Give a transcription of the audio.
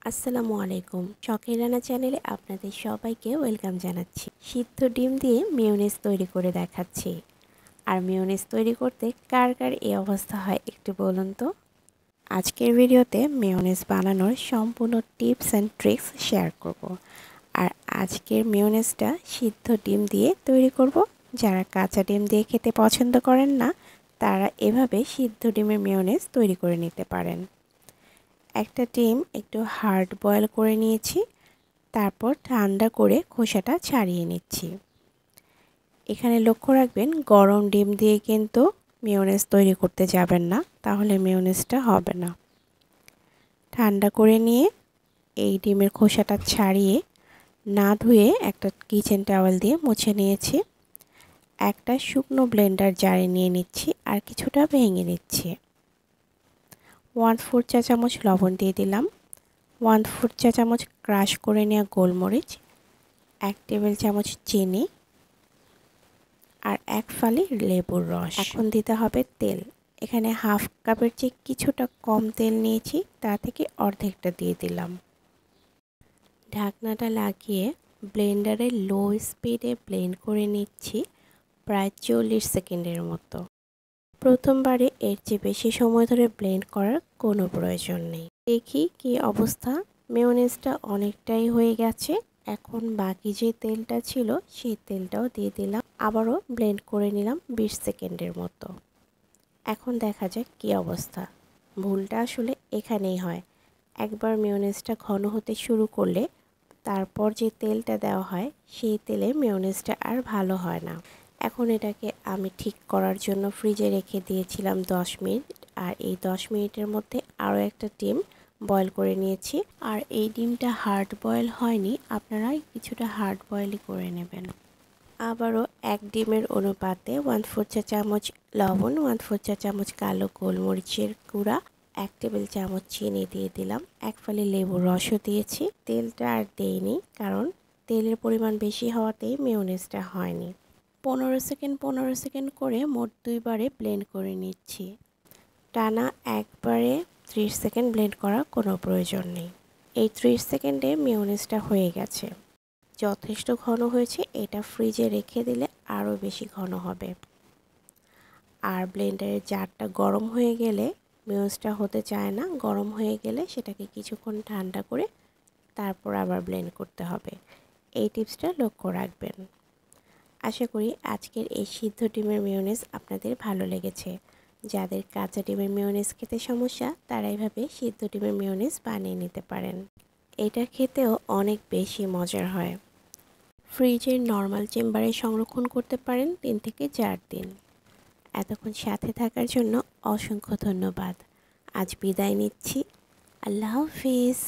আসসালামু আলাইকুম। শখের রান্না চ্যানেলে আপনাদের সবাইকে ওয়েলকাম জানাচ্ছি। সিদ্ধ ডিম দিয়ে মেয়োনেজ তৈরি করে দেখাচ্ছি। আর মেয়োনেজ তৈরি করতে কার কার এই অবস্থা হয় একটু বলুন তো। আজকের ভিডিওতে মেয়োনেজ বানানোর সম্পূর্ণ টিপস অ্যান্ড ট্রিক্স শেয়ার করব। আর আজকের মেয়োনেজটা সিদ্ধ ডিম দিয়ে তৈরি করব। যারা কাঁচা ডিম দিয়ে খেতে পছন্দ করেন না, তারা এভাবে সিদ্ধ ডিমের মেয়োনেজ তৈরি করে নিতে পারেন। একটা ডিম একটু হার্ড বয়েল করে নিয়েছি, তারপর ঠান্ডা করে খোসাটা ছাড়িয়ে নিচ্ছি। এখানে লক্ষ্য রাখবেন গরম ডিম দিয়ে কিন্তু মেয়োনেজ তৈরি করতে যাবেন না, তাহলে মেয়োনেজটা হবে না। ঠান্ডা করে নিয়ে এই ডিমের খোসাটা ছাড়িয়ে না ধুয়ে একটা কিচেন টাওয়েল দিয়ে মুছে নিয়েছি। একটা শুকনো ব্লেন্ডার জারে নিয়ে নিচ্ছি আর কিছুটা ভেঙে নিচ্ছি। 1/4 চা চামচ লবণ দিয়ে দিলাম, 1/4 চা চামচ ক্রাশ করে নেওয়া গোলমরিচ, 1 টেবিল চামচ চিনি আর 1 ফালি লেবুর রস। এখন দিতে হবে তেল। এখানে হাফ কাপের চেয়ে কিছুটা কম তেল নিয়েছি, তা থেকে অর্ধেকটা দিয়ে দিলাম। ঢাকনাটা লাগিয়ে ব্লেন্ডারে লো স্পিডে ব্লেন্ড করে নিচ্ছি প্রায় 40 সেকেন্ডের মতো। প্রথমবারে এর চেয়ে বেশি সময় ধরে ব্লেন্ড করার কোনো প্রয়োজন নেই। দেখি কি অবস্থা। মেয়োনেজটা অনেকটাই হয়ে গেছে। এখন বাকি যে তেলটা ছিল সেই তেলটাও দিয়ে দিলাম, আবারও ব্লেন্ড করে নিলাম 20 সেকেন্ডের মতো। এখন দেখা যাক কি অবস্থা। ভুলটা আসলে এখানেই হয়। একবার মেয়োনেজটা ঘন হতে শুরু করলে তারপর যে তেলটা দেওয়া হয় সেই তেলে মেয়োনেজটা আর ভালো হয় না। এখন এটাকে আমি ঠিক করার জন্য ফ্রিজে রেখে দিয়েছিলাম 10 মিনিট। আর এই 10 মিনিটের মধ্যে আরও একটা ডিম বয়েল করে নিয়েছি। আর এই ডিমটা হার্ড বয়েল হয়নি, আপনারা কিছুটা হার্ড বয়েলই করে নেবেন। আবারও এক ডিমের অনুপাতে 1/4 চা চামচ লবণ, 1/4 চা চামচ কালো গোলমরিচের গুঁড়া, 1 টেবিল চামচ চিনি দিয়ে দিলাম, 1 ফালি লেবুর রসও দিয়েছি। তেলটা আর দেইনি, কারণ তেলের পরিমাণ বেশি হওয়াতেই মেয়োনেজটা হয়নি। 15 সেকেন্ড করে মোট 2 বারে ব্লেন্ড করে নিচ্ছি। টানা একবারে 30 সেকেন্ড ব্লেন্ড করার কোনো প্রয়োজন নেই। এই 30 সেকেন্ডে মেয়োনেজটা হয়ে গেছে। যথেষ্ট ঘন হয়েছে। এটা ফ্রিজে রেখে দিলে আরও বেশি ঘন হবে। আর ব্লেন্ডারের জারটা গরম হয়ে গেলে, মেয়োনেজটা হতে চায় না, গরম হয়ে গেলে সেটাকে কিছুক্ষণ ঠান্ডা করে তারপর আবার ব্লেন্ড করতে হবে। এই টিপসটা লক্ষ্য রাখবেন। আশা করি আজকের এই সিদ্ধ ডিমের মেয়োনেজ আপনাদের ভালো লেগেছে। যাদের কাঁচা ডিমের মেয়োনেজ খেতে সমস্যা, তারা এইভাবে সিদ্ধ ডিমের মেয়োনেজ বানিয়ে নিতে পারেন। এটা খেতেও অনেক বেশি মজার হয়। ফ্রিজের নর্মাল চেম্বারে সংরক্ষণ করতে পারেন 3 থেকে 4 দিন। এতক্ষণ সাথে থাকার জন্য অসংখ্য ধন্যবাদ। আজ বিদায় নিচ্ছি। আল্লাহ হাফিজ।